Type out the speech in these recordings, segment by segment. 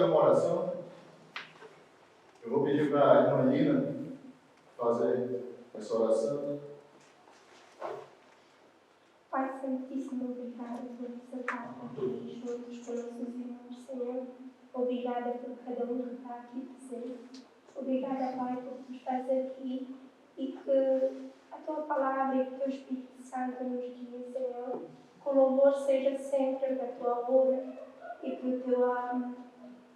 fazer uma oração? Eu vou pedir para a irmã Lina fazer essa oração. Pai Santíssimo, obrigada por essa tarde aqui juntos com nossos irmãos, Senhor. Obrigada por cada um que está aqui presente. Obrigada, Pai, por tu estás aqui e que a tua palavra e o teu Espírito Santo nos guie, Senhor. Que o louvor seja sempre da tua honra e pelo teu amor,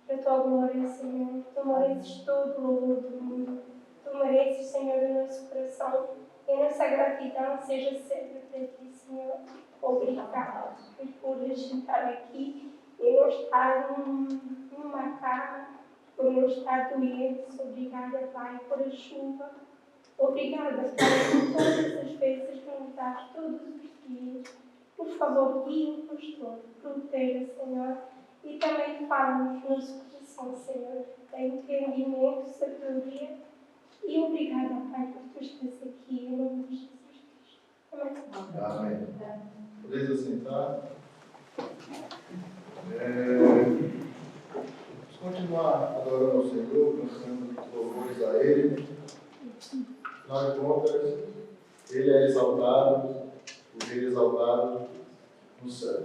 pela tua glória, Senhor. Tu mereces todo o louvor do mundo. Tu mereces, Senhor, o nosso coração. E a nossa gratidão seja sempre para ti, Senhor. Obrigada por estar aqui e não estar numa cama, por não estar doente. Obrigada, Pai, por a chuva. Obrigada, Pai, por todas as vezes que nos dás todos os dias. Por favor, guia o pastor, proteja, Senhor, e também fala-nos no nosso coração, Senhor. Tem entendimento, sabedoria. E obrigada, Pai, por tu estás aqui, em nome de Jesus Cristo. Amém. Amém. Podeis assentar. Vamos continuar adorando ao Senhor, cantando louvores a Ele. Afinal de contas, Ele é exaltado, o Rei exaltado no céu.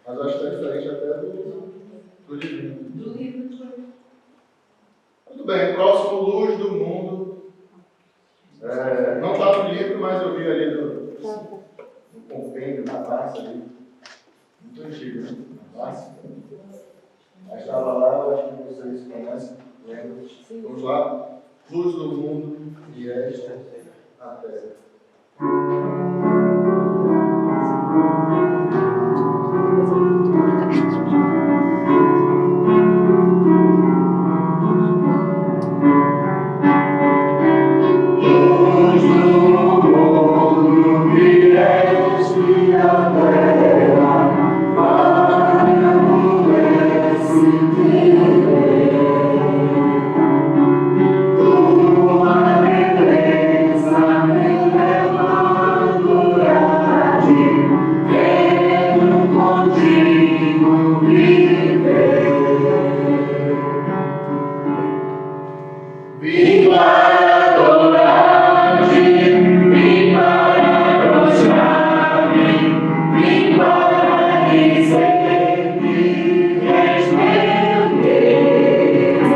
Mas acho que está diferente até do livro. Muito bem, próximo, Luz do Mundo. Não está no livro, mas eu vi ali no compêndio, na taça ali. Muito antigo, né? Na taça. Mas estava lá, eu acho que vocês conhecem, lembram? Vamos lá. Luz do mundo e esta a terra. Dizer que és meu Deus.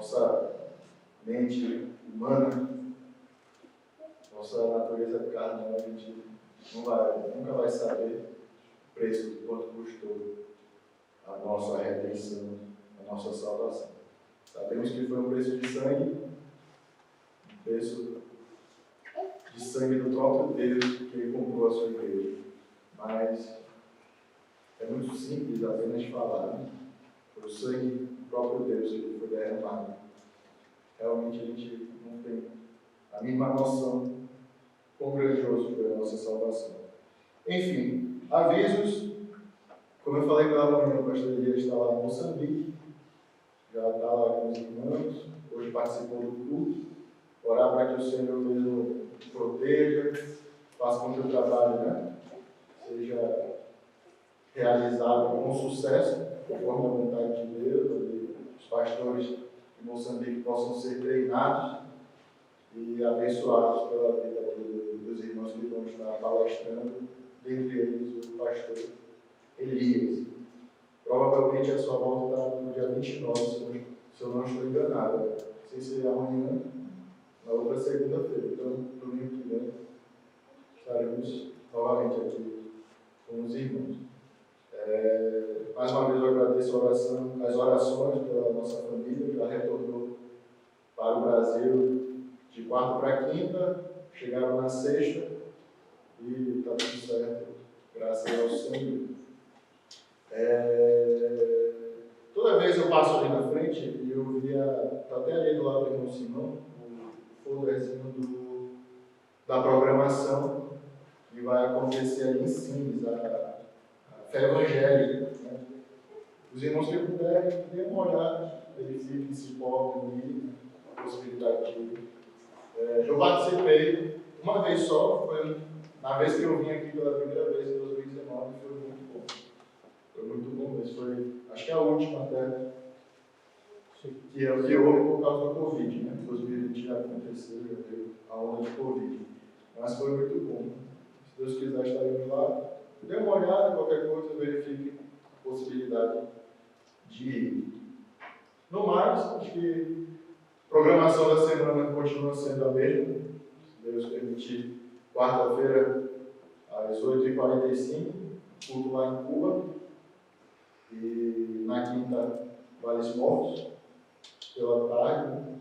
nossa mente humana, nossa natureza carnal, a gente nunca vai saber o preço de quanto custou a nossa redenção, a nossa salvação. Sabemos que foi um preço de sangue, um preço de sangue do próprio Deus que Ele comprou a sua igreja. Mas é muito simples apenas falar, né? Foi o sangue do próprio Deus que foi derramado. Realmente a gente não tem a mínima noção quão grandioso foi a nossa salvação. Enfim, avisos. Como eu falei pela manhã, o pastor Elias está lá em Moçambique, já está lá com os irmãos, hoje participou do culto. Orar para que o Senhor mesmo proteja, faça com que o trabalho, né, seja realizado com sucesso, conforme a vontade de Deus, e os pastores de Moçambique possam ser treinados e abençoados pela vida dos irmãos que vão estar palestrando, dentre eles o pastor Elias. Provavelmente a sua volta está no dia 29, se eu não estou enganado. Não sei se é amanhã, na outra segunda-feira. Então, domingo que vem, estaremos novamente aqui com os irmãos. Mais uma vez eu agradeço as orações pela nossa família, já retornou para o Brasil de quarta para quinta, chegaram na sexta e está tudo certo, graças ao Senhor. Toda vez eu passo ali na frente e eu via, está até ali do lado do irmão Simão, o folderzinho da programação que vai acontecer ali em Sines, a fé evangélica. Né? Os irmãos que puderem, dêem uma olhada, verifiquem se podem ir, a possibilidade de ir. Eu participei uma vez só, foi na vez que eu vim aqui pela primeira vez em 2019, foi muito bom. Foi muito bom, mas foi, acho que é a última até, que houve por causa do Covid, né? 2020 já aconteceu, já veio a onda de Covid. Mas foi muito bom. Se Deus quiser, estaremos lá. Dê uma olhada, qualquer coisa, verifique a possibilidade de ir. No mais, acho que a programação da semana continua sendo a mesma. Se Deus permitir, quarta-feira, às 8h45, culto lá em Cuba. E na quinta, Vales Mortos, pela tarde, né?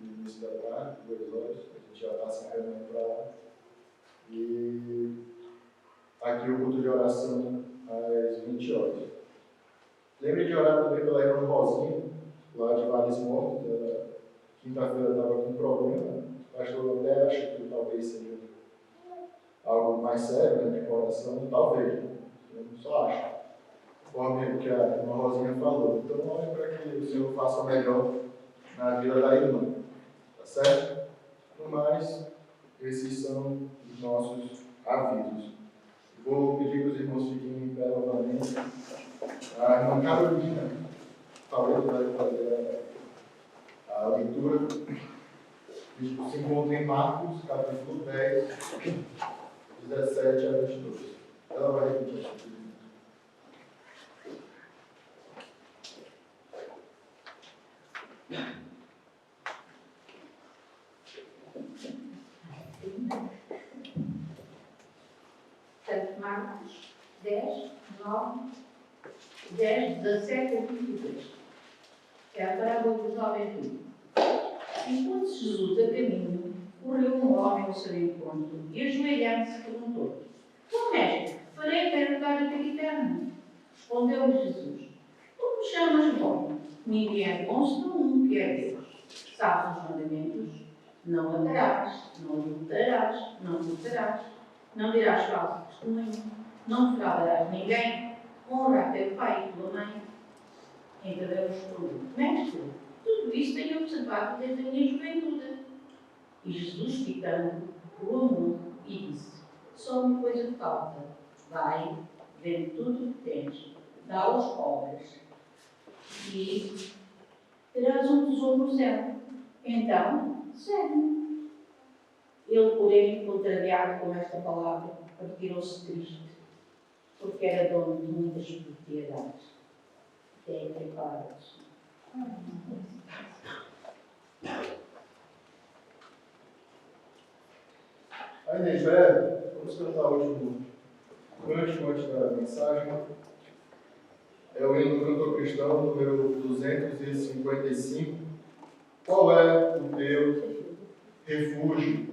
No início da tarde, 2 horas, a gente já está se encaminhando para lá. E aqui o culto de oração às 20 horas. Lembre de orar também pela irmã Rosinha, lá de Vales Mortos. Ela, quinta-feira, estava com um problema. O pastor até acha que talvez seja algo mais sério, né, de coração. Talvez, eu só acho. Conforme o que a irmã Rosinha falou. Então, olhe para que o Senhor faça o melhor na vida da irmã. Tá certo? No mais, esses são os nossos avisos. Vou pedir que os irmãos fiquem em pé novamente. A irmã Carolina talvez vai fazer a leitura. Se encontra em Marcos, capítulo 10, 17 a 22. Ela vai repetir. Santo Marcos 10, 9, 10, 17 a 22. É a parábola do jovem rico. Enquanto Jesus a caminho, correu um homem ao seu encontro e, ajoelhando-se, perguntou: Bom mestre, farei para herdar a vida eterna. Respondeu-lhe Jesus: Tu me chamas bom. Ninguém é bom senão um, que é Deus. Sabes os mandamentos? Não matarás, não adulterarás, não furtarás, não dirás falso testemunho, não defraudarás ninguém, honra teu pai e tua mãe. Então ele respondeu: Mestre, tudo isso tenho observado desde a minha juventude. E Jesus, fitando, o amou e disse: Só uma coisa falta. Vai, vende tudo o que tens, dá aos pobres, e terás um tesouro no céu. Então, segue-me. Ele, porém, contrariado com esta palavra, retirou-se triste, porque era dono de muitas propriedades. Até preparados. em pé, vamos cantar o último cântico antes da mensagem. É o hino do cantor cristão, número 255. Qual é o teu refúgio?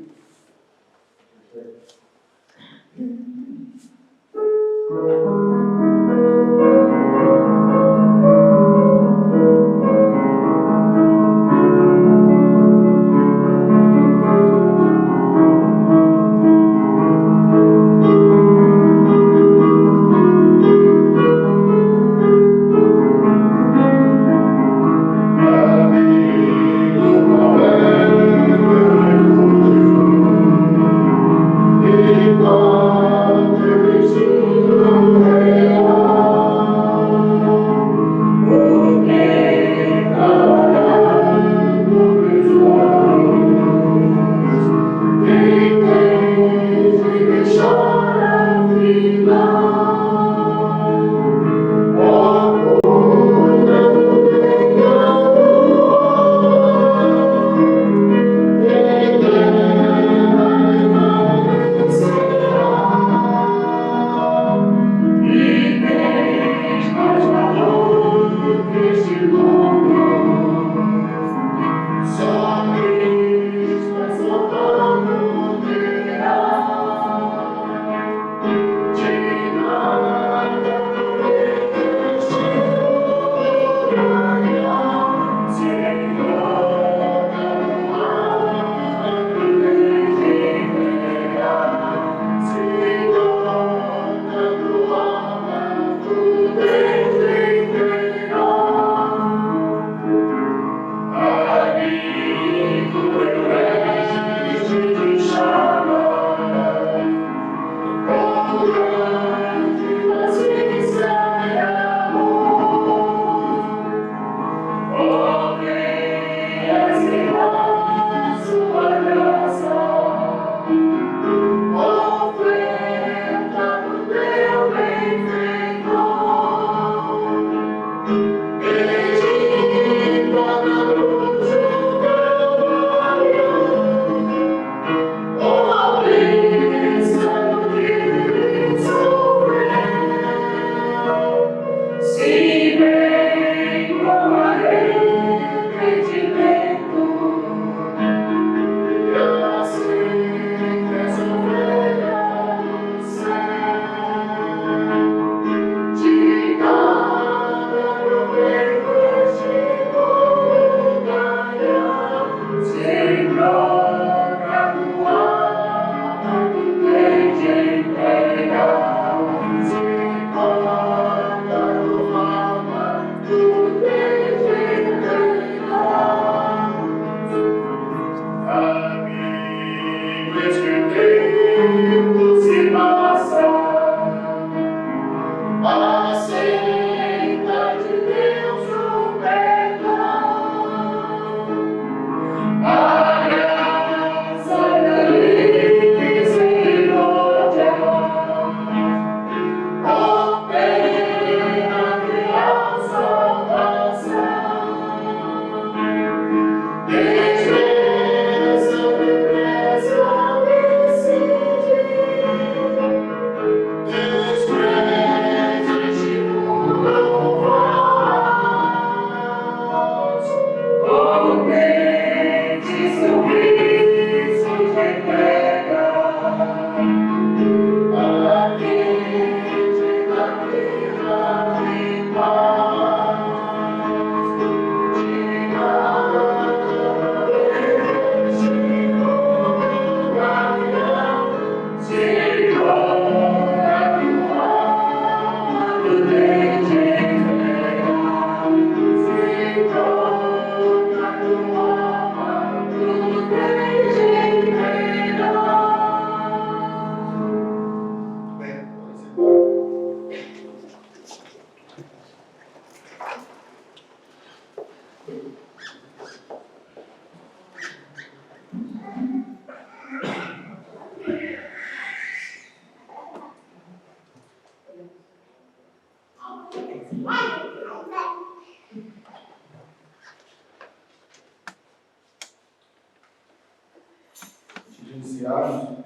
Iniciarmos,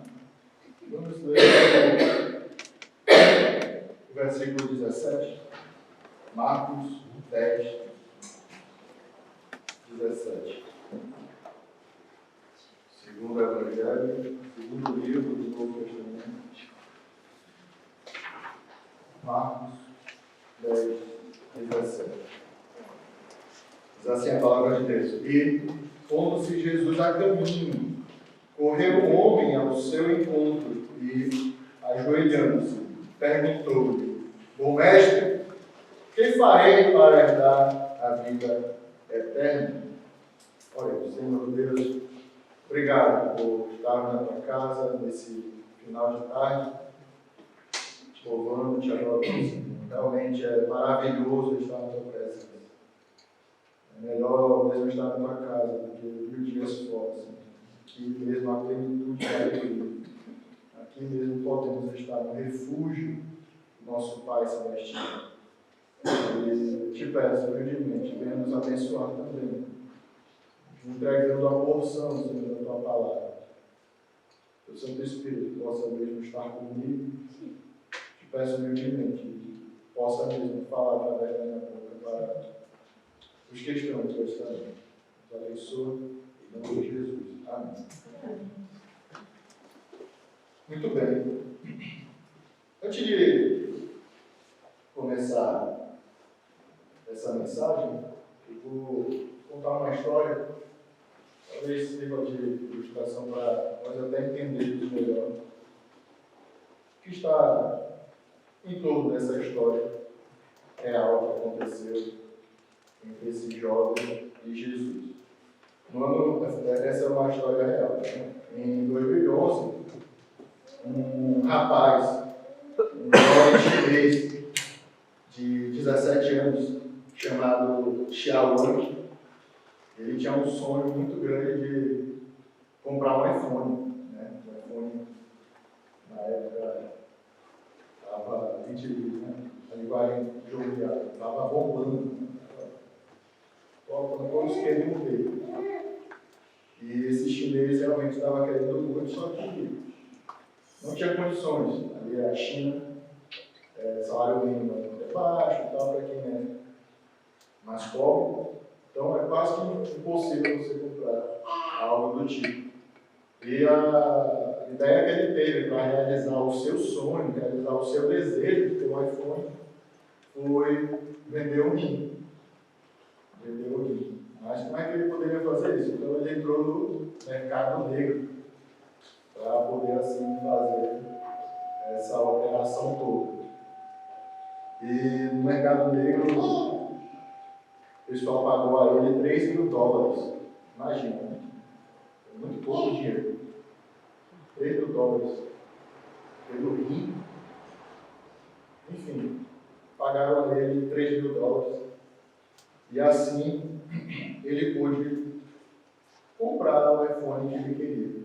versículo 17. Marcos 10, 17. Segundo o Evangelho, segundo livro do Novo Testamento. Marcos 10, 17. Diz assim a palavra de Deus. E, pondo-se Jesus a caminho, correu um homem ao seu encontro e, ajoelhando-se, perguntou-lhe: Bom mestre, que farei para herdar a vida eterna? Olha, Senhor Deus, obrigado por estar na tua casa nesse final de tarde, te louvando, te adorando, Senhor. Realmente é maravilhoso estar na tua presença. É melhor mesmo estar na tua casa do que 1000 dias fora, Senhor. Aqui mesmo a plenitude da alegria. Aqui mesmo podemos estar no refúgio do nosso Pai Celestial. E te peço, humildemente, venha nos abençoar também, entregando a porção, Senhor, da tua palavra. Que o Santo Espírito possa mesmo estar comigo. Te peço humildemente, que possa mesmo falar através da minha boca para os que estão aqui hoje também. Nos abençoa, em nome de Jesus. Amém. Muito bem. Antes de começar essa mensagem, eu vou contar uma história, talvez sirva de ilustração para nós até entendermos melhor o que está em torno dessa história real que aconteceu entre esse jovem e Jesus. Essa é uma história real. Em 2011, um rapaz, um jovem chinês de 17 anos, chamado Xiao Wang, ele tinha um sonho muito grande de comprar um iPhone. Né? O iPhone, na época, estava, a linguagem jovial, estava bombando. Todo esquema dele. E esse chinês realmente estava querendo muito, só que não tinha condições. Ali a China, salário mínimo é baixo e tal, para quem é mais pobre. Então é quase que impossível você comprar algo do tipo. E a ideia que ele teve para realizar o seu sonho, realizar o seu desejo de ter um iPhone, foi vender um rim. Mas como é que ele poderia fazer isso? Então ele entrou no mercado negro para poder assim fazer essa operação toda. E no mercado negro o pessoal pagou a ele $3.000. Imagina, né? É muito pouco dinheiro. $3.000 pelo rim. Enfim, pagaram a ele $3.000. E assim ele pôde comprar o iPhone que ele queria.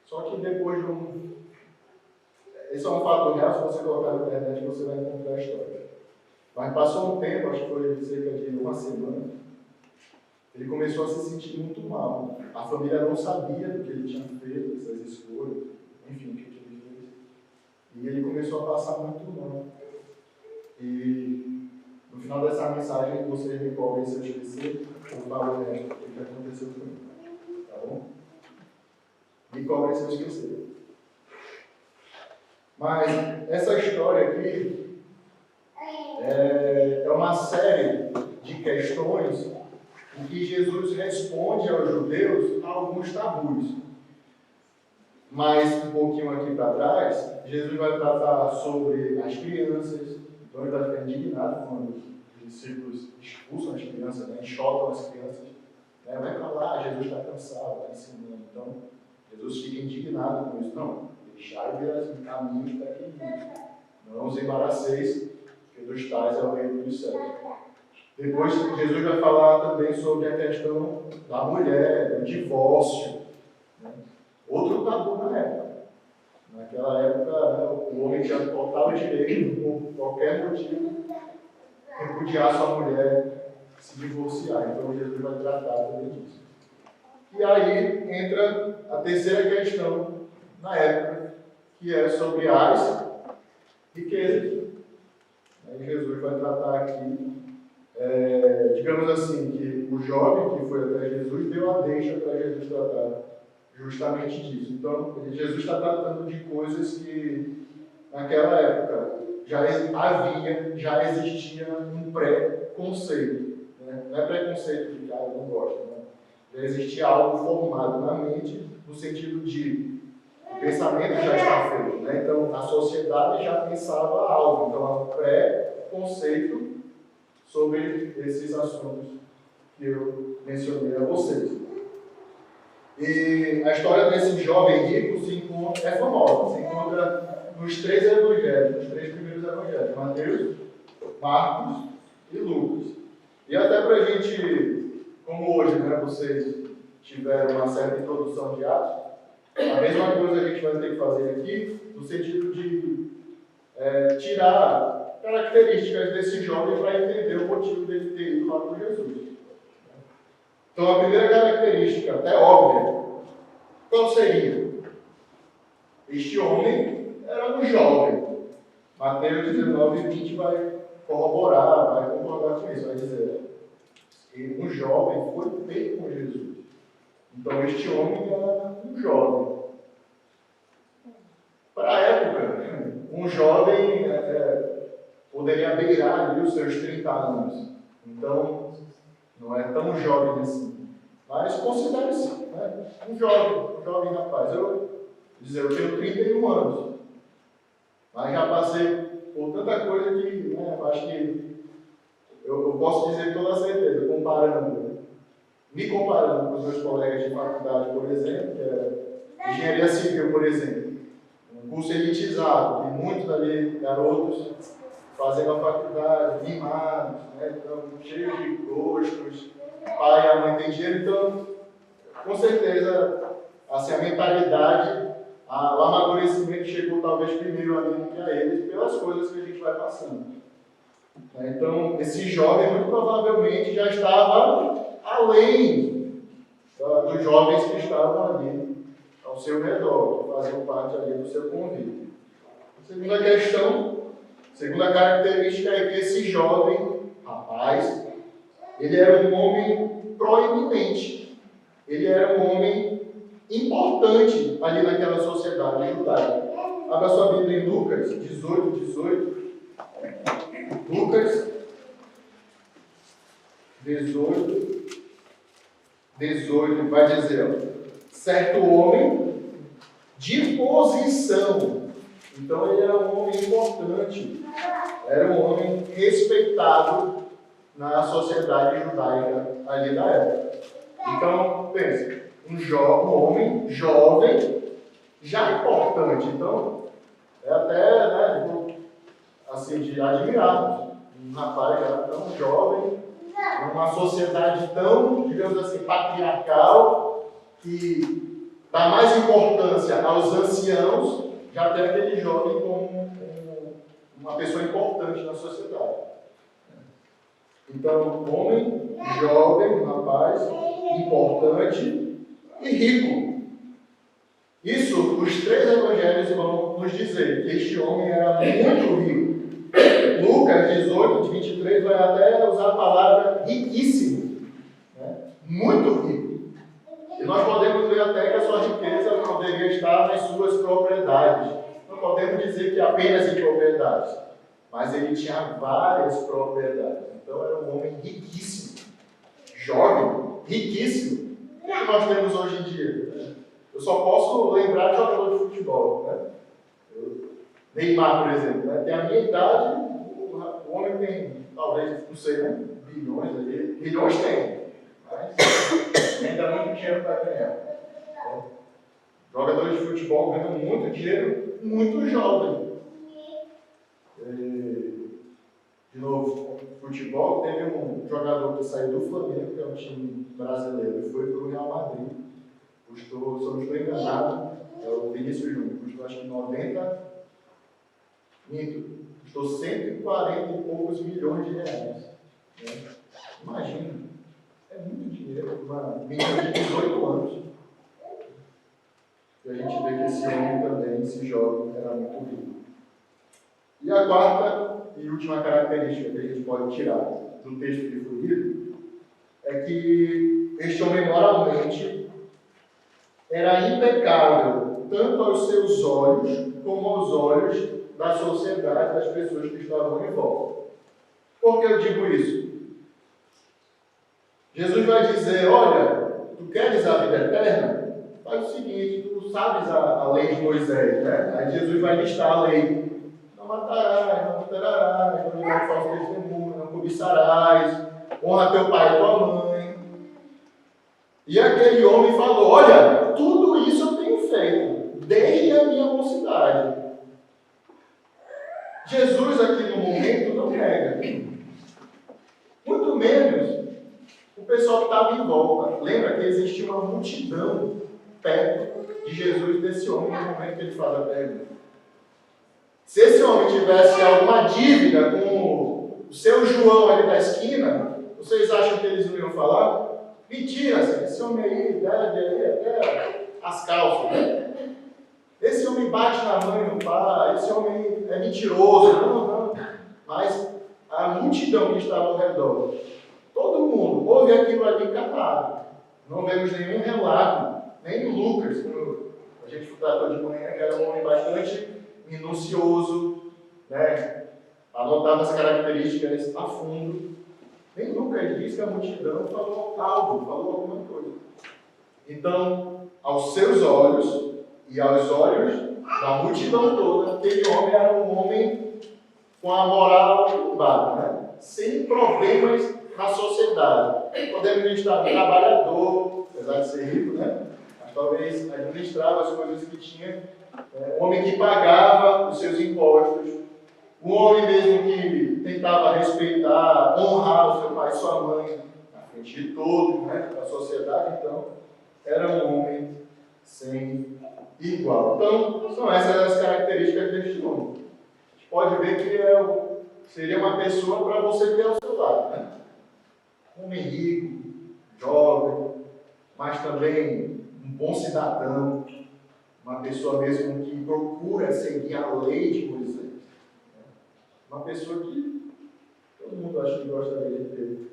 Só que depois de um... Esse é um fato real, se você colocar na internet você vai encontrar a história. Mas passou um tempo, acho que foi cerca de uma semana, ele começou a se sentir muito mal. A família não sabia do que ele tinha feito, essas escolhas, enfim, o que ele fez. E ele começou a passar muito mal. E no final dessa mensagem, vocês me cobrem se eu esquecer, eu falo o resto do que aconteceu comigo. Tá bom? Me cobrem se eu esquecer. Mas essa história aqui é uma série de questões em que Jesus responde aos judeus a alguns tabus. Mas um pouquinho aqui para trás, Jesus vai tratar sobre as crianças. Então ele vai ficar indignado quando os discípulos expulsam as crianças, né? Enxotam as crianças. Né? Vai para lá, Jesus está cansado, está ensinando. Então Jesus fica indignado com isso. Não, deixai-me os caminhos pequeninos. Não os embaraceis, porque dos tais é o reino dos céus. Depois Jesus vai falar também sobre a questão da mulher, do divórcio. Né? Outro tabu na época. Naquela época, o homem tinha total direito, por qualquer motivo, repudiar sua mulher, se divorciar. Então Jesus vai tratar também disso. E aí entra a terceira questão na época, que é sobre as riquezas. Aí Jesus vai tratar aqui, digamos assim, que o jovem que foi até Jesus deu a deixa para Jesus tratar justamente disso. Então, Jesus está tratando de coisas que, naquela época, já existia um pré-conceito. Né? Não é preconceito de cara, não gosta. Né? Já existia algo formado na mente, no sentido de o pensamento já está feito. Né? Então, a sociedade já pensava algo. Então, há um pré-conceito sobre esses assuntos que eu mencionei a vocês. E a história desse jovem rico é famosa, se encontra nos 3 evangelhos, nos 3 primeiros evangelhos, Mateus, Marcos e Lucas. E até para a gente, como hoje, né, vocês tiveram uma certa introdução de Atos, a mesma coisa a gente vai ter que fazer aqui, no sentido de tirar características desse jovem para entender o motivo dele ter ido lá com Jesus. Então, a primeira característica, até óbvia, qual seria? Este homem era um jovem. Mateus 19, 20 vai corroborar, vai concordar com isso, vai dizer que um jovem foi ter com Jesus. Então, este homem era um jovem. Para a época, um jovem poderia beirar ali os seus 30 anos. Então, não é tão jovem assim. Mas considere-se, né? um jovem rapaz. Eu tenho 31 anos. Mas já passei por tanta coisa que, acho que eu posso dizer com toda certeza, me comparando com os meus colegas de faculdade, por exemplo, que é engenharia civil, por exemplo. Um curso elitizado, que muitos ali, garotos, fazendo a faculdade, mimados, né? Então, cheios de gostos, pai e a mãe tem dinheiro, então, com certeza, assim, a mentalidade, o amadurecimento chegou talvez primeiro a mim que a eles, pelas coisas que a gente vai passando. Então, esse jovem, muito provavelmente, já estava além dos jovens que estavam ali ao seu redor, que faziam parte ali do seu convívio. Segunda característica é que esse jovem rapaz, ele era um homem proeminente. Ele era um homem importante ali naquela sociedade judaica. Abra sua Bíblia em Lucas 18. Lucas 18 vai dizer, certo homem de posição. Então ele era um homem importante, era um homem respeitado na sociedade judaica ali da época. Então, pense, um homem jovem, já importante. Então, é até, assim, de admirar. Um rapaz já tão jovem, numa sociedade tão, digamos assim, patriarcal, que dá mais importância aos anciãos, já tem aquele jovem como uma pessoa importante na sociedade. Então, um homem jovem, um rapaz, importante e rico. Isso, os 3 evangelhos vão nos dizer que este homem era muito rico. Lucas 18, de 23, vai até usar a palavra riquíssimo. Muito rico. E nós podemos ver até que a sua riqueza poderia estar nas suas propriedades. Não podemos dizer que apenas em propriedades, mas ele tinha várias propriedades. Então era um homem riquíssimo, jovem, riquíssimo. O que nós temos hoje em dia? Eu só posso lembrar de jogador de futebol. Neymar, por exemplo. Tem a minha idade, o homem tem, talvez, não sei, bilhões ali. Bilhões tem, mas ainda muito dinheiro para ganhar. Jogadores de futebol ganham muito dinheiro, muito jovem. De novo, futebol, teve um jogador que saiu do Flamengo, que é um time brasileiro, e foi para o Real Madrid. Custou, se eu não estou enganado, é o Vinícius Júnior, custou acho que 90. Custou 140 e poucos milhões de reais. Imagina, é muito dinheiro, uma menina de 18 anos. E a gente vê que esse homem também, esse jovem, era muito rico. E a quarta e última característica que a gente pode tirar do texto que foi lido é que este homem moralmente era impecável, tanto aos seus olhos como aos olhos da sociedade, das pessoas que estavam em volta. Por que eu digo isso? Jesus vai dizer, olha, tu queres a vida eterna? Faz o seguinte, tu sabes a lei de Moisés, né? Aí Jesus vai listar a lei. Não matarás, não adulterarás, não dirás falso testemunho, não cobiçarás, honra teu pai e tua mãe. E aquele homem falou, olha, tudo isso eu tenho feito, desde a minha mocidade. Jesus aqui no momento não nega. Muito menos o pessoal que estava em volta. Lembra que existia uma multidão perto de Jesus e desse homem no momento que ele faz a pergunta. Se esse homem tivesse alguma dívida com o seu João ali da esquina, vocês acham que eles não iam falar? Mentira, esse homem aí deve aí até as calças, né? Esse homem bate na mãe e no pai, esse homem é mentiroso. Não. Mas a multidão que estava ao redor, todo mundo ouve aquilo ali calado. Não vemos nenhum relato, nem o Lucas, como a gente tratou de manhã, que era um homem bastante minucioso, né? Anotava as características a fundo. Nem Lucas diz que a multidão falou algo, falou alguma coisa. Então, aos seus olhos e aos olhos da multidão toda, aquele homem era um homem com a moral elevada, né? Sem problemas na sociedade. Podemos estar um trabalhador, apesar de ser rico, né? Mas talvez administrava as coisas que tinha. Um homem que pagava os seus impostos. Um homem mesmo que tentava respeitar, honrar o seu pai e sua mãe na frente de todos, né? Da sociedade. Então, era um homem sem igual. Então, são essas as características deste homem. A gente pode ver que seria uma pessoa para você ter ao seu lado, né? Um homem rico, jovem, mas também um bom cidadão, uma pessoa mesmo que procura seguir a lei de Moisés. Uma pessoa que todo mundo acha que gostaria de ter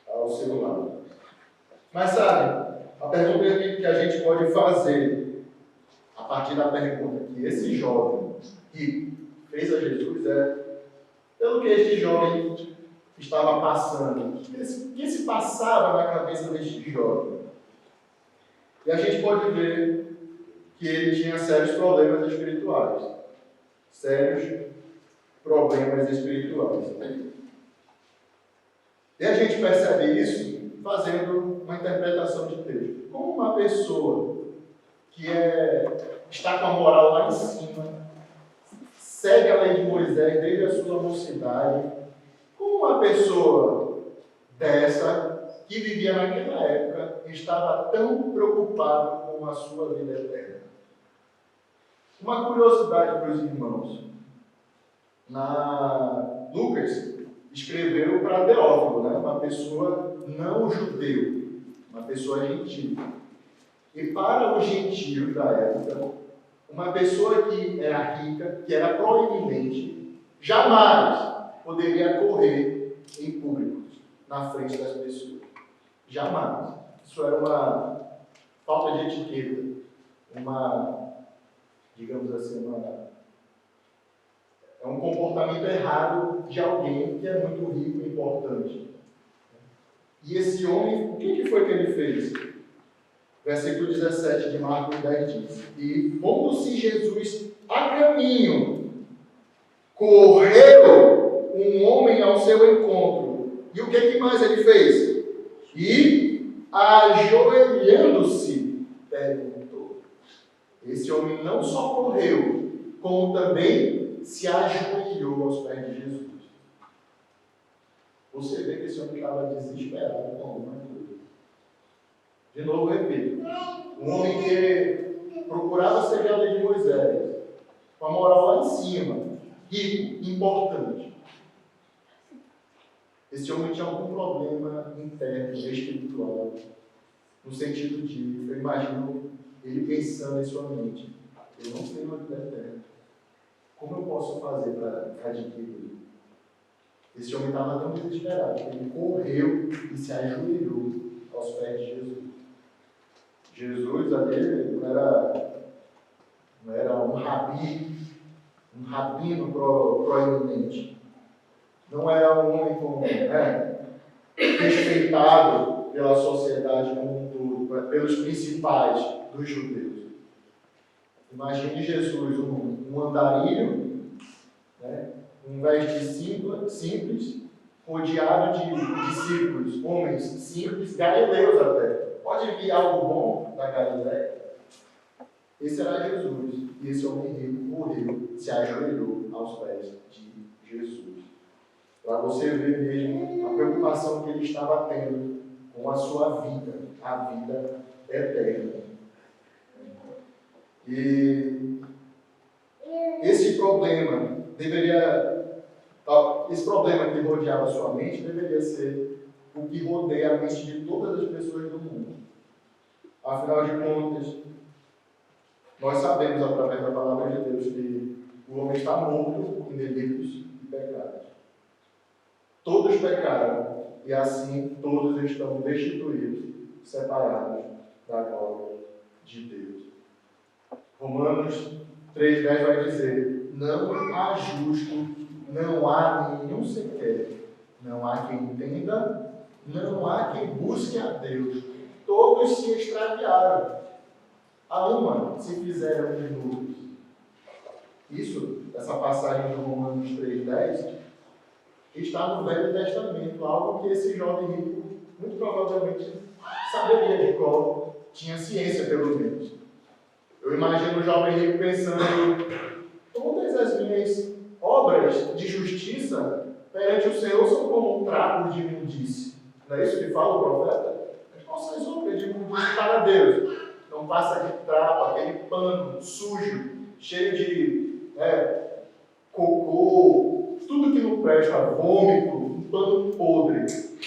ao seu lado. Mas sabe, a pergunta que a gente pode fazer a partir da pergunta que esse jovem rico fez a Jesus é pelo que este jovem estava passando, o que se passava na cabeça deste jovem. E a gente pode ver que ele tinha sérios problemas espirituais. Sérios problemas espirituais. E a gente percebe isso fazendo uma interpretação de texto. Como uma pessoa que está com a moral lá em cima, segue a lei de Moisés desde a sua mocidade, como uma pessoa dessa, que vivia naquela época, estava tão preocupada com a sua vida eterna. Uma curiosidade para os irmãos. Lucas escreveu para Teófilo, né? Uma pessoa não judeu, uma pessoa gentil. E para os gentios da época, uma pessoa que era rica, que era proeminente, jamais poderia correr em público, na frente das pessoas. Jamais. Isso era uma falta de etiqueta, digamos assim, é um comportamento errado de alguém que é muito rico e importante. E esse homem, o que foi que ele fez? Versículo 17 de Marcos 10 diz: E pondo-se Jesus a caminho, correu um homem ao seu encontro. E o que mais ele fez? E, ajoelhando-se, perguntou. Esse homem não só correu, como também se ajoelhou aos pés de Jesus. Você vê que esse homem estava desesperado com alguma coisa. De novo, repito. Um homem que procurava seguir a lei de Moisés, com a moral lá em cima, rico, importante. Esse homem tinha algum problema interno, espiritual, no sentido de, eu imagino ele pensando em sua mente: eu não tenho uma vida eterna. Como eu posso fazer para adquirir? Esse homem estava tão desesperado que ele correu e se ajoelhou aos pés de Jesus. Jesus ali não era um rabino proeminente. Não era um homem respeitado pela sociedade como um todo, pelos principais dos judeus. Imagine Jesus, um andarilho, um veste simples, rodeado de discípulos, homens simples, galileus até. Pode vir algo bom da Galileia? Esse era Jesus. E esse homem rico correu, se ajoelhou aos pés de Jesus. Para você ver mesmo a preocupação que ele estava tendo com a sua vida, a vida eterna. E esse problema que rodeava a sua mente deveria ser o que rodeia a mente de todas as pessoas do mundo. Afinal de contas, nós sabemos através da palavra de Deus que o homem está morto em delitos e pecados. Todos pecaram e assim todos estão destituídos, separados da glória de Deus. Romanos 3,10 vai dizer: não há justo, não há nenhum sequer, não há quem entenda, não há quem busque a Deus. Todos se extraviaram, a uma se fizeram inúteis. Essa passagem de Romanos 3,10 está no Velho Testamento, algo que esse jovem rico muito provavelmente saberia de cor, tinha ciência pelo menos. Eu imagino o jovem rico pensando: todas as minhas obras de justiça perante o Senhor são como um trapo de imundície. Não é isso que fala o profeta? As nossas obras de imundície para Deus não passa de trapo, aquele pano sujo, cheio de cocô, tudo que não presta, vômito, um pano podre.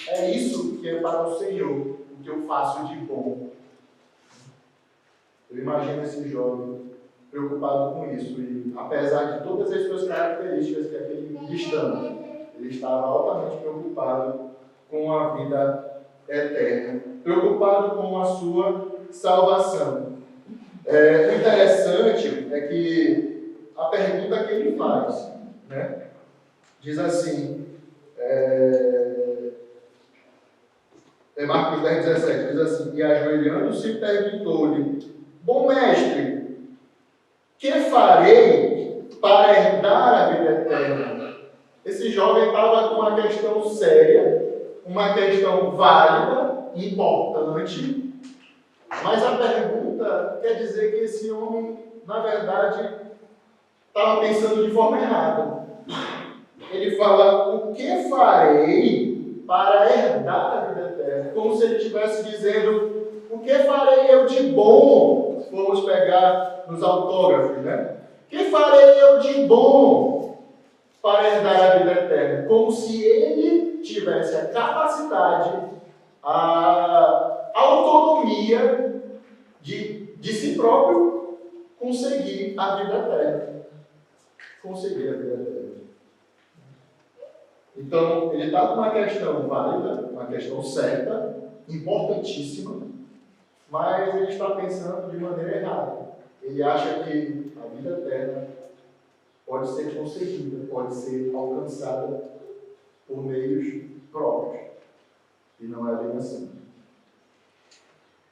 É isso que é para o Senhor, o que eu faço de bom. Eu imagino esse jovem preocupado com isso, e apesar de todas as suas características que aquele cristão, ele estava altamente preocupado com a vida eterna, preocupado com a sua salvação. O interessante é que a pergunta que ele faz, diz assim, Marcos 10,17, diz assim: e ajoelhando-se perguntou-lhe: bom mestre, que farei para herdar a vida eterna? Esse jovem estava com uma questão séria, uma questão válida, importante, mas a pergunta quer dizer que esse homem, na verdade, estava pensando de forma errada. Ele fala: o que farei para herdar a vida eterna? Como se ele estivesse dizendo: o que farei eu de bom? Se formos pegar nos autógrafos, O que farei eu de bom para herdar a vida eterna? Como se ele tivesse a capacidade, a autonomia de si próprio conseguir a vida eterna. Conseguir a vida eterna. Então, ele está com uma questão válida, uma questão certa, importantíssima, mas ele está pensando de maneira errada. Ele acha que a vida eterna pode ser conseguida, pode ser alcançada por meios próprios. E não é bem assim.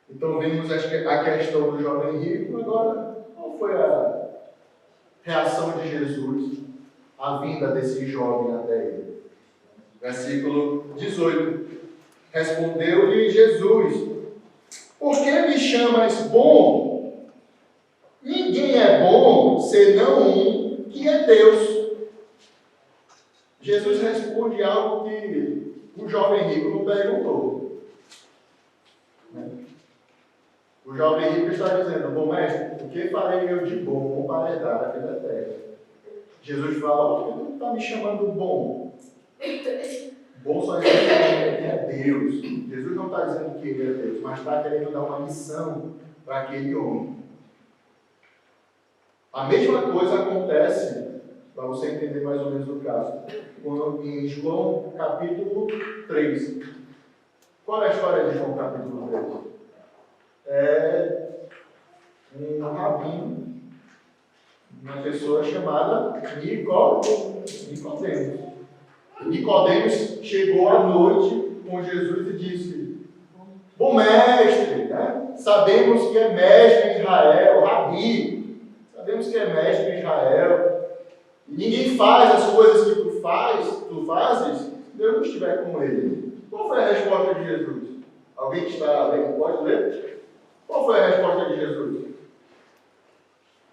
Então, vimos a questão do jovem rico. Agora, qual foi a reação de Jesus à vinda desse jovem até ele? Versículo 18. Respondeu-lhe Jesus: por que me chamas bom? Ninguém é bom, senão um, que é Deus. Jesus responde algo que o jovem rico não perguntou. O jovem rico está dizendo: bom mestre, o que farei eu de bom para herdar a vida eterna? Jesus fala: por que tu está me chamando bom? Bom só existe quem é Deus. Jesus não está dizendo que ele é Deus, mas está querendo dar uma missão para aquele homem. A mesma coisa acontece para você entender mais ou menos o caso. Em João capítulo 3. Qual é a história de João capítulo 3? É um rabino, uma pessoa chamada Nicodemos. Nicodemos chegou à noite com Jesus e disse: bom mestre, né? Sabemos que é mestre em Israel, rabi, sabemos que é mestre em Israel. Ninguém faz as coisas que tu fazes, se Deus não estiver com ele. Qual foi a resposta de Jesus? Alguém que está lendo, pode ler? Qual foi a resposta de Jesus?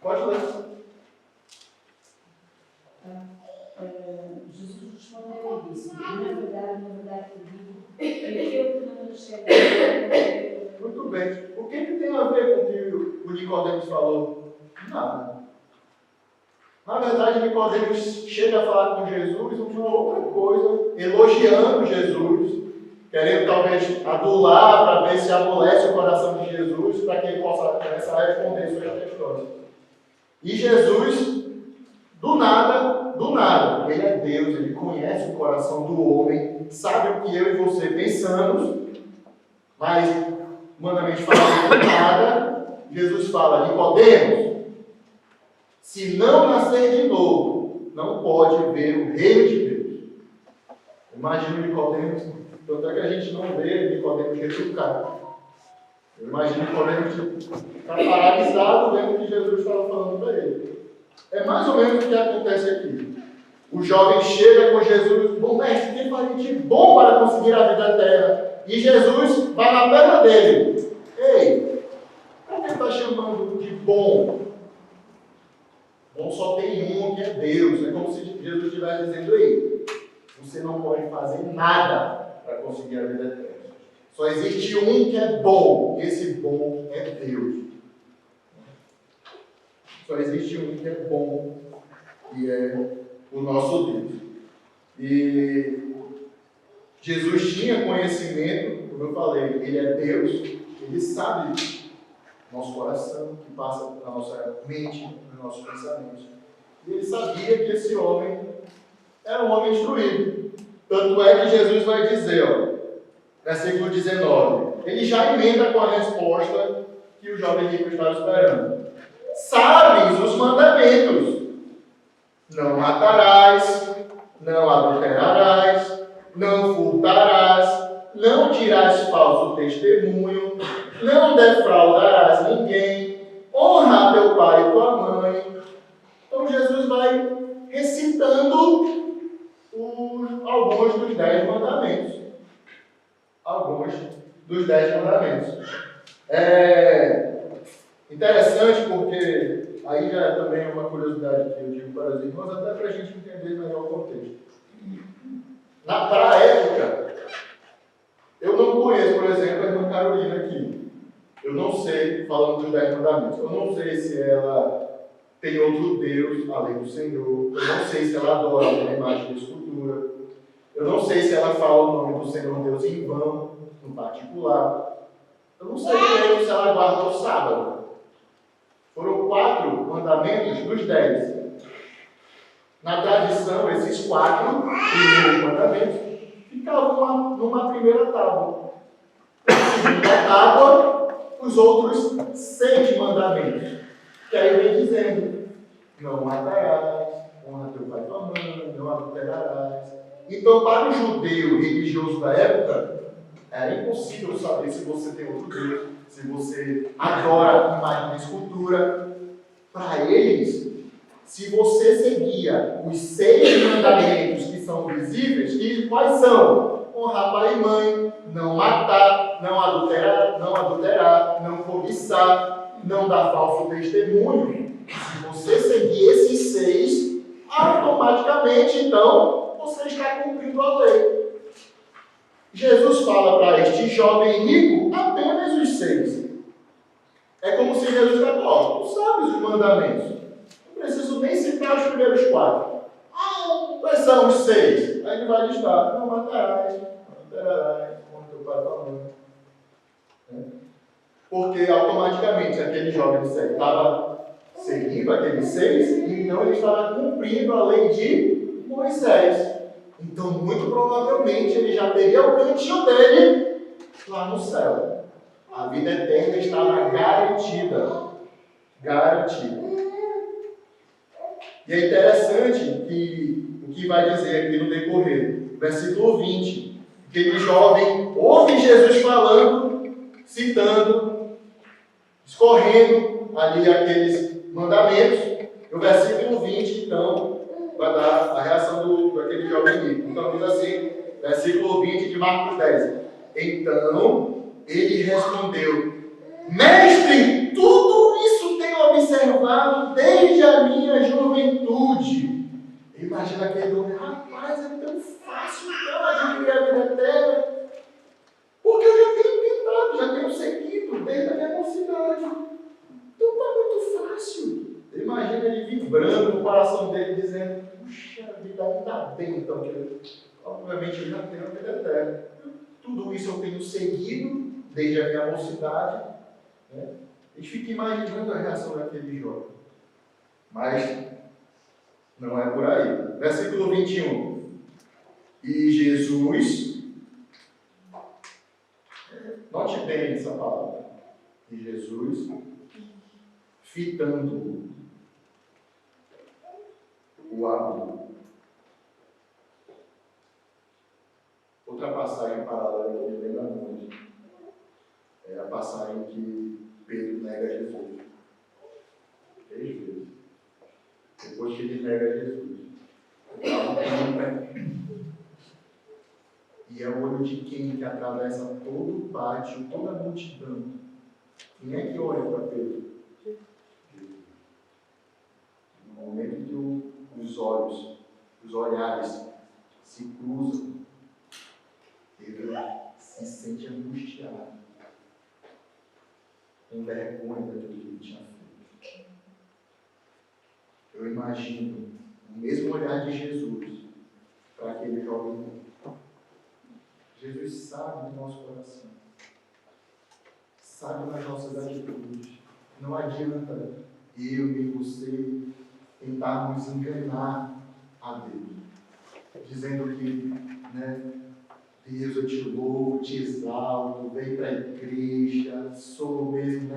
Pode ler. Jesus respondeu e disse: na verdade te digo, que aquele que não nascer Muito bem. O que tem a ver com o que o Nicodemos falou? Nada. Na verdade, Nicodemos chega a falar com Jesus uma outra coisa, elogiando Jesus, querendo talvez adular para ver se amolece o coração de Jesus, para que ele possa começar a responder suas questões. E Jesus, do nada, ele é Deus, ele conhece o coração do homem, sabe o que eu e você pensamos, mas, humanamente falando, do nada, Jesus fala: Nicodemos, se não nascer de novo, não pode ver o reino de Deus. Imagina Nicodemos, tanto é que a gente não vê Nicodemos retrucar. Eu imagino Nicodemos ficar paralisado vendo o que Jesus estava falando para ele. É mais ou menos o que acontece aqui. O jovem chega com Jesus: bom mestre, o que faria de bom para conseguir a vida eterna? E Jesus vai na perna dele: ei, por que está chamando de bom? Bom só tem um, que é Deus. É como se Jesus estivesse dizendo: ei, você não pode fazer nada para conseguir a vida eterna. Só existe um que é bom, e esse bom é Deus. Só existe um que é bom, e é o nosso Deus. E Jesus tinha conhecimento, como eu falei, ele é Deus, ele sabe nosso coração, que passa na nossa mente, nos nossos pensamentos. E ele sabia que esse homem era um homem instruído. Tanto é que Jesus vai dizer, versículo 19, ele já emenda com a resposta que o jovem rico estava esperando. Sabes os mandamentos: não matarás, não adulterarás, não furtarás, não dirás falso testemunho, não defraudarás ninguém, honra teu pai e tua mãe. Então Jesus vai recitando alguns dos 10 mandamentos. Alguns dos 10 mandamentos. É interessante porque aí já é também uma curiosidade que eu digo para os irmãos, até para a gente entender melhor o contexto. Para a época, eu não conheço, por exemplo, a irmã Carolina aqui. Eu não sei, falando dos 10 mandamentos, eu não sei se ela tem outro Deus além do Senhor. Eu não sei se ela adora uma imagem de escultura. Eu não sei se ela fala o nome do Senhor Deus em vão, no particular. Eu não sei direito se ela guarda o sábado. Foram 4 mandamentos dos 10. Na tradição, esses 4 primeiros mandamentos ficavam numa primeira tábua. Na segunda tábua, os outros 6 mandamentos. Que aí vem dizendo: não matarás, honra teu pai e tua mãe, não adulterarás. Então, para o judeu religioso da época, era impossível saber se você tem outro Deus, se você adora imagem de escultura. Para eles, se você seguia os 6 mandamentos que são visíveis, e quais são? Honrar pai e mãe, não matar, não adulterar, não cobiçar, não dar falso testemunho. Se você seguir esses 6, automaticamente, então, você está cumprindo a lei. Jesus fala para este jovem rico apenas os 6. É como se Jesus dissesse: tu sabes os mandamentos. Não preciso nem citar os primeiros 4. Quais são os 6? Aí ele vai listar: não matarás, não adulterarás, honra teu pai e tua mãe. Porque automaticamente aquele jovem estava seguindo aqueles 6, então ele estava cumprindo a lei de Moisés. Então, muito provavelmente, ele já teria o cantinho dele lá no céu. A vida eterna estava garantida. Garantida. E é interessante que o que vai dizer aqui no decorrer, versículo 20, aquele jovem ouve Jesus falando, citando, escorrendo ali aqueles mandamentos. E o versículo 20, então, vai dar a reação daquele jovem rico. Então diz assim, versículo 20 de Marcos 10. Então ele respondeu: Mestre, tudo isso tenho observado desde a minha juventude. Imagina aquele homem: rapaz, é tão fácil então adquirir a vida eterna, porque eu já tenho tentado, já tenho seguido desde a minha mocidade. Então está muito fácil. Imagina ele vibrando no coração dele, dizendo: puxa, a vida ainda bem, então, que obviamente eu já tenho a vida eterna. Tudo isso eu tenho seguido desde a minha mocidade. Né? A gente fica imaginando a reação daquele jovem. Mas não é por aí. Versículo 21. E Jesus, note bem essa palavra. E Jesus, fitando o amor. Outra passagem paralela que me lembra muito é a passagem que Pedro nega Jesus. 3 vezes. Depois que ele nega Jesus. E é o olho de quem que atravessa todo o pátio, toda a multidão. Quem é que olha para Pedro? No momento que os olhos, os olhares se cruzam, Pedro se sente angustiado, com vergonha daquilo que ele tinha feito. Eu imagino o mesmo olhar de Jesus para aquele jovem. Jesus sabe do nosso coração, sabe das nossas atitudes. Não adianta eu e você tentarmos enganar a Deus, dizendo que, Deus, eu te louvo, te exalto, venho para a igreja, sou mesmo,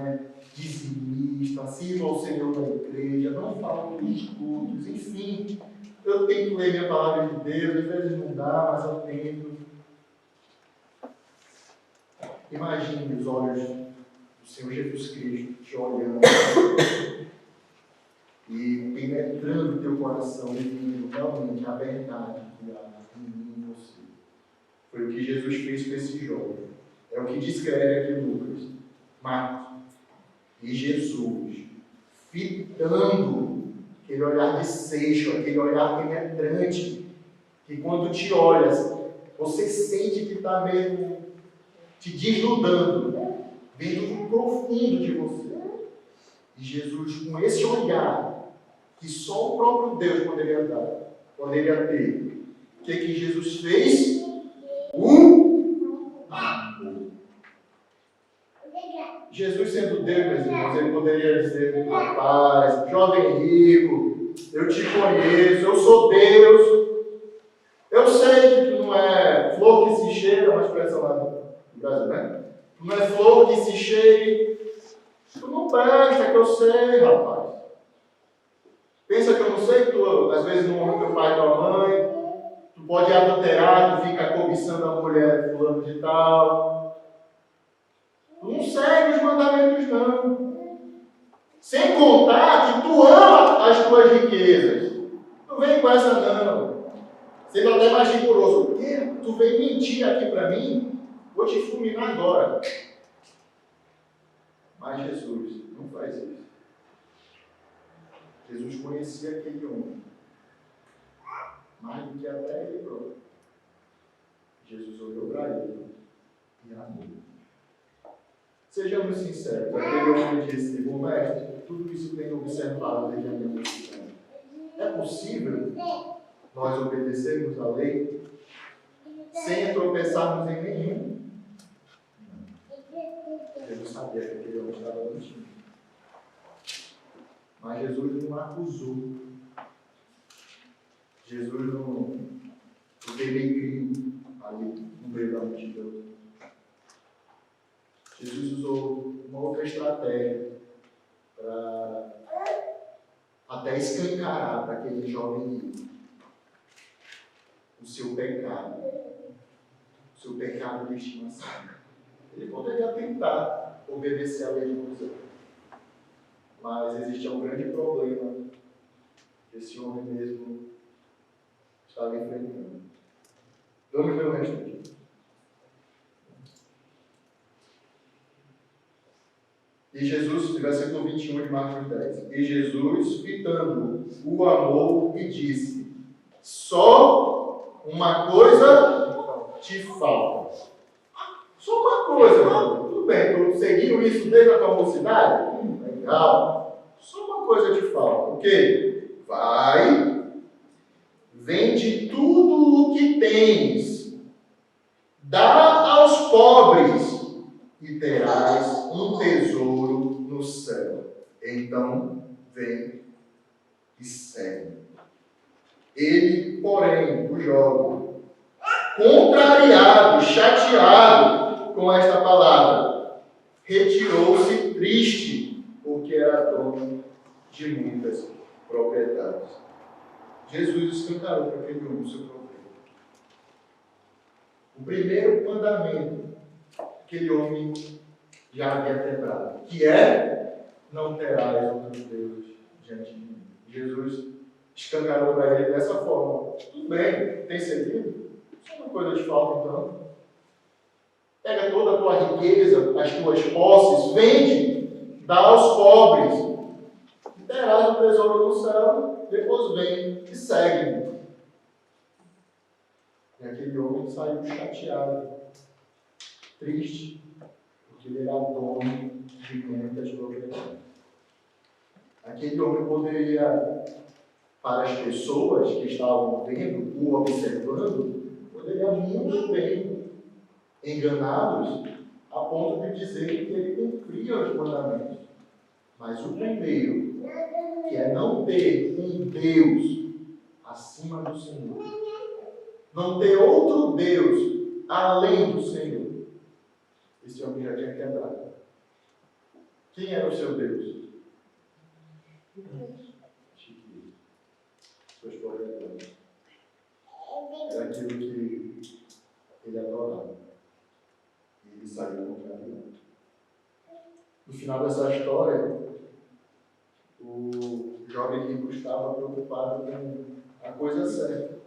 dizimista, sirvo ao Senhor na igreja, não falo nos cultos, enfim, eu tento ler minha palavra de Deus, às vezes não dá, mas eu tento. Imagine os olhos do Senhor Jesus Cristo te olhando e penetrando o teu coração e vendo realmente a verdade que há em mim e você. Foi o que Jesus fez com esse jovem. É o que descreve aqui Lucas, Marcos. E Jesus, fitando aquele olhar de seixo, aquele olhar penetrante, que quando te olhas, você sente que está mesmo te desnudando, vendo o profundo de você. E Jesus, com esse olhar, que só o próprio Deus poderia ter, o que Jesus fez? O amor. Jesus, sendo Deus, meus irmãos, ele poderia dizer: rapaz, jovem rico, eu te conheço, eu sou Deus. Eu sei que tu não é flor que se cheira, uma expressão lá no Brasil, né? Tu não é flor que se cheire. Tu não presta, que eu sei, rapaz. Pensa que eu não sei que tu, às vezes, não honra teu pai e tua mãe. Tu pode adulterar, tu fica cobiçando a mulher fulano de tal. Tu não segue os mandamentos, não. Sem contar que tu ama as tuas riquezas. Não vem com essa, não. Sendo até mais rigoroso. Por quê? Tu vem mentir aqui para mim? Vou te fulminar agora. Mas Jesus não faz isso. Jesus conhecia aquele homem. Mais do que até ele próprio. Jesus olhou para ele e amou. Sejamos sinceros. Aquele homem disse: bom mestre, tudo isso tenho observado desde a minha mocidade. É possível nós obedecermos a lei sem tropeçarmos em nenhum? Não. Jesus sabia que aquele homem estava mentindo. Mas Jesus não acusou. Jesus não denegriu ali no meio da multidão. Jesus usou uma outra estratégia para até escancarar para aquele jovem rico o seu pecado de estimação. Ele poderia tentar obedecer à lei de Moisés, mas existia um grande problema que esse homem mesmo estava enfrentando. Vamos ver o resto aqui. E Jesus, versículo 21 de Marcos 10. E Jesus, fitando, o amou e disse: só uma coisa te falta. Só uma coisa, mano. Tudo bem, tu seguiu isso desde a tua mocidade? Legal. Só uma coisa te falta. O quê? Vai, vende tudo o que tens, dá aos pobres, e terás um tesouro no céu. Então, vem e segue. Ele, porém, o jovem, contrariado, chateado com esta palavra, retirou-se triste, porque era dono de muitas propriedades. Jesus escancarou para aquele homem o seu problema. O primeiro mandamento aquele homem já havia quebrado, que é: não terás outros deuses diante de mim. Jesus escancarou para ele dessa forma. Tudo bem, tem seguido? Só uma coisa te falta então. Pega toda a tua riqueza, as tuas posses, vende, dá aos pobres, e terás um tesouro no céu, depois vem e segue-me. E aquele homem saiu chateado, triste, porque ele era dono de muitas propriedades. Aquele homem poderia, para as pessoas que estavam vendo, o observando, poderia muito bem enganados a ponto de dizer que ele cumpria os mandamentos. Mas o primeiro, que é não ter um Deus acima do Senhor, não ter outro Deus além do Senhor, esse homem já tinha quebrado. Quem era o seu Deus? Suas propriedades. Era aquilo que ele adorava. E ele saiu contrariando. No final dessa história, o jovem rico estava preocupado com a coisa certa,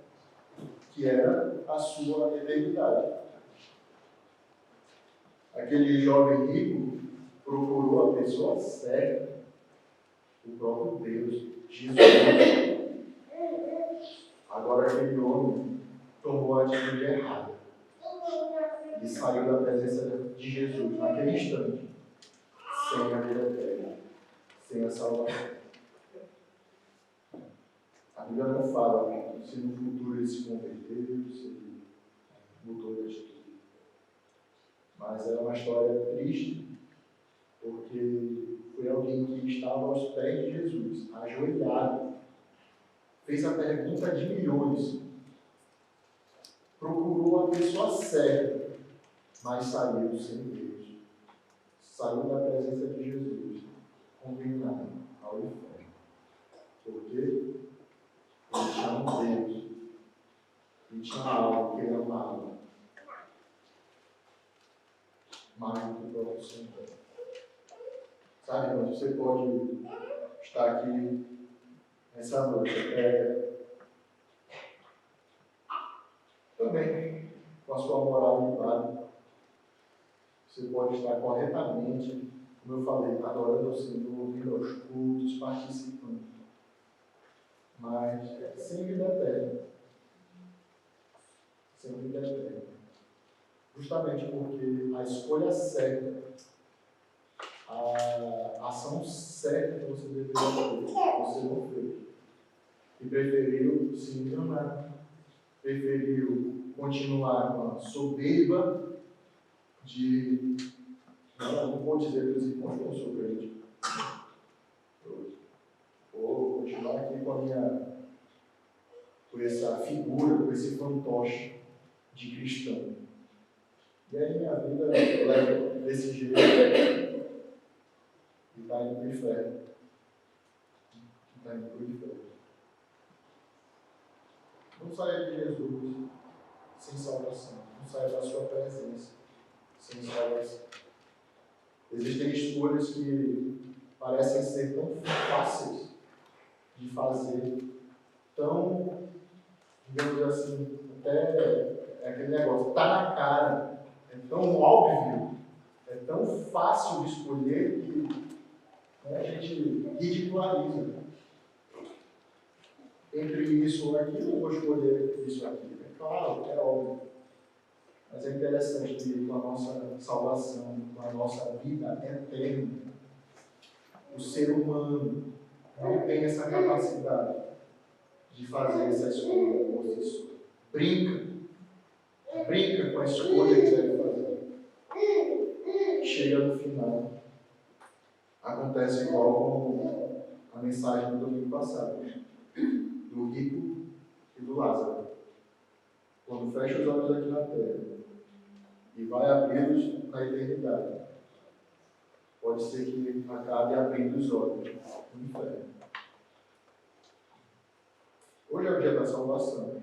que era a sua eternidade. Aquele jovem rico procurou a pessoa certa, o próprio Deus, Jesus. Agora aquele homem tomou a atitude errada e saiu da presença de Jesus naquele instante, sem a vida eterna, sem a salvação. A Bíblia não fala se no futuro ele se converteu, se ele mudou de atitude. Mas é uma história triste, porque foi alguém que estava aos pés de Jesus, ajoelhado, fez a pergunta de milhões, procurou a pessoa certa, mas saiu sem Deus. Saiu da presença de Jesus, condenado ao inferno. Porque ele tinha um Deus, ele tinha algo que ele amava, mais do que o próprio Senhor. Sabe, irmãos, você pode estar aqui nessa noite também com a sua moralidade. Você pode estar corretamente, como eu falei, adorando o Senhor, vindo aos cultos, participando, mas sem vida eterna. Sem vida eterna. Justamente porque a escolha certa, a ação certa que você deveria fazer, você não fez. E preferiu se enganar, preferiu continuar com a soberba não vou dizer para os irmãos que eu sou crente. por essa figura, por esse fantoche de cristão. E aí minha vida leva desse jeito e está indo para o inferno. Está indo para o inferno. Não saia de Jesus sem salvação. Não saia da sua presença sem salvação. Existem escolhas que parecem ser tão fáceis de fazer, tão, digamos assim, até aquele negócio, está na cara, é tão óbvio, é tão fácil de escolher que a gente ridiculariza. Entre isso ou aquilo, eu vou escolher isso aqui. É claro, é óbvio. Mas é interessante que com a nossa salvação, com a nossa vida eterna, o ser humano não tem essa capacidade de fazer essa escolha por si só. Brinca com a escolha que deve fazer. Chega no final, acontece igual com a mensagem do domingo passado, do rico e do Lázaro. Quando fecha os olhos aqui na terra e vai abri-los na eternidade, pode ser que acabe abrindo os olhos no inferno. Hoje é o dia da salvação.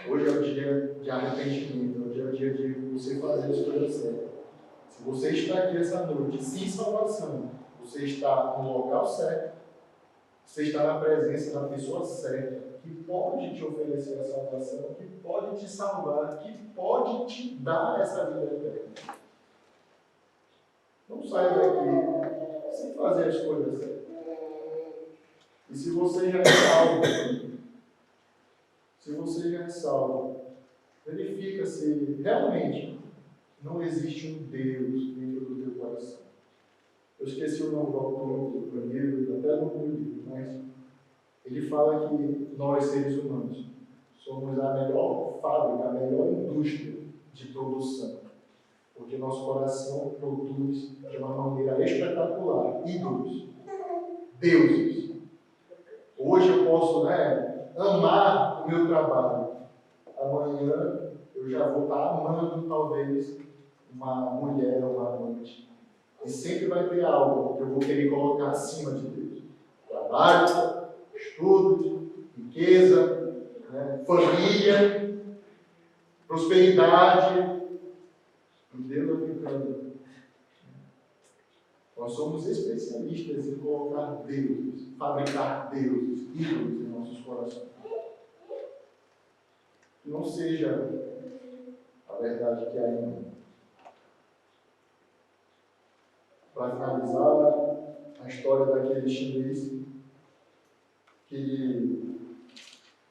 Hoje é o dia de arrependimento. Hoje é o dia de você fazer a escolha certa. Se você está aqui essa noite sem salvação, você está no local certo. Você está na presença da pessoa certa, que pode te oferecer a salvação, que pode te salvar, que pode te dar essa vida eterna. Não saia daqui sem fazer a escolha certa. E se você já é salvo, verifica se realmente não existe um Deus dentro do teu coração. Eu esqueci o nome do autor do livro, até no livro, mas ele fala que nós, seres humanos, somos a melhor fábrica, a melhor indústria de produção. Porque nosso coração produz de uma maneira espetacular ídolos, deuses. Hoje eu posso amar o meu trabalho. Amanhã eu já vou estar amando, talvez, uma mulher ou uma amante. E sempre vai ter algo que eu vou querer colocar acima de Deus. Trabalho, estudo, riqueza, família, prosperidade. E Deus vai ficando. Nós somos especialistas em colocar deuses, fabricar deuses, ídolos em nossos corações. Que não seja a verdade que há em nós. Para finalizar, a história daquele chinês que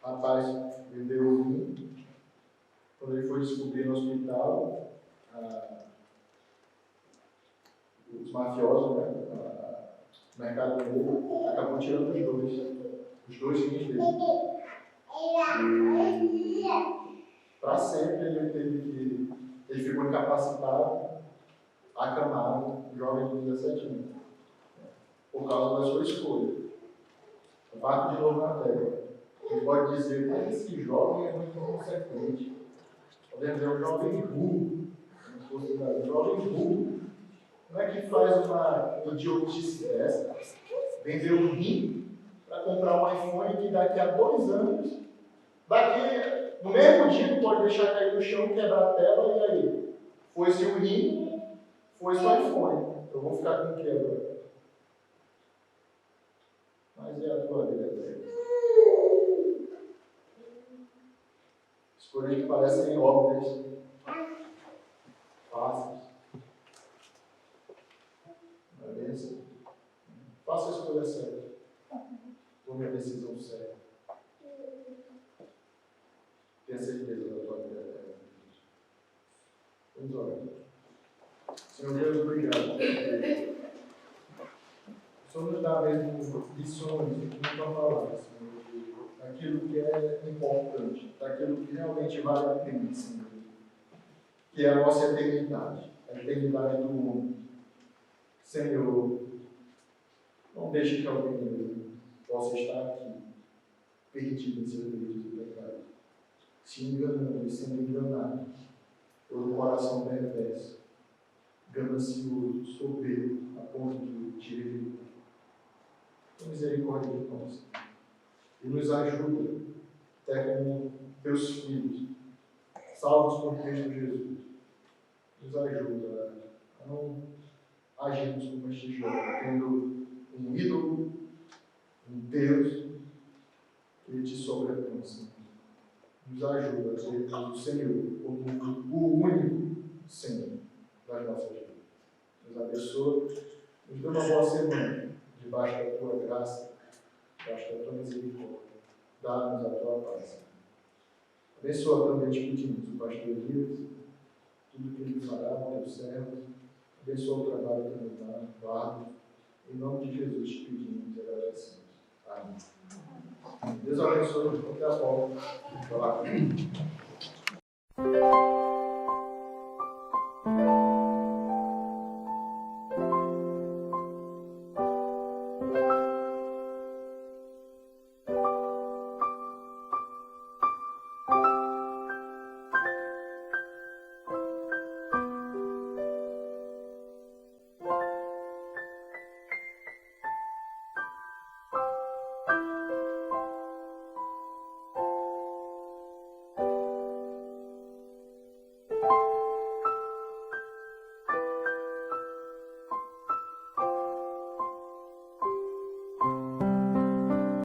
rapaz vendeu o rim. Quando ele foi descobrir no hospital, os mafiosos, o mercado negro, acabou tirando os dois rins dele. E para sempre ele ficou incapacitado, acamado, jovem de 17 anos, por causa da sua escolha. Bato de novo na terra. Ele pode dizer, mas esse jovem é muito inconsequente. Podemos dizer, um jovem burro. Um jovem burro. Como é que faz uma idiotice dessa? Vender um rim para comprar um iPhone que daqui a 2 anos, no mesmo dia, pode deixar cair no chão, quebrar a tela e aí? Foi-se o rim, foi-se o iPhone. Eu vou ficar com o que agora? Mas é a tua vida eterna. Escolhas que parecem óbvias, fáceis. Não é bem assim? Faça a escolha certa. Tome a decisão certa. Tenha certeza da tua vida eterna. Vamos orar. Senhor Deus, obrigado. O Senhor nos dá mesmo lições na tua palavra, Senhor, daquilo que é importante, daquilo que realmente vale a pena, Senhor, que é a nossa eternidade, a eternidade do mundo. Senhor, não deixe que alguém possa estar aqui perdido em seus delitos e pecados, se enganando e sendo enganado por um coração perverso, ganancioso, soberbo, a ponto de te revidar. Tenha misericórdia de nós e nos ajuda, até como teus filhos, salvos por Cristo Jesus. Nos ajuda a não agirmos como este jovem, tendo um ídolo, um Deus que te sobrepensa. Nos ajuda a ter o Senhor como o único Senhor das nossas vidas. Nos abençoa, nos dê uma boa semana, debaixo da tua graça, debaixo da tua misericórdia. Dá-nos a tua paz. Abençoa também, te pedimos, o pastor Elias, tudo que ele fará, teus servos. Abençoa o trabalho também lá, guarda. Em nome de Jesus te pedimos e agradecemos. Amém. Deus abençoe. Até a volta. Olá.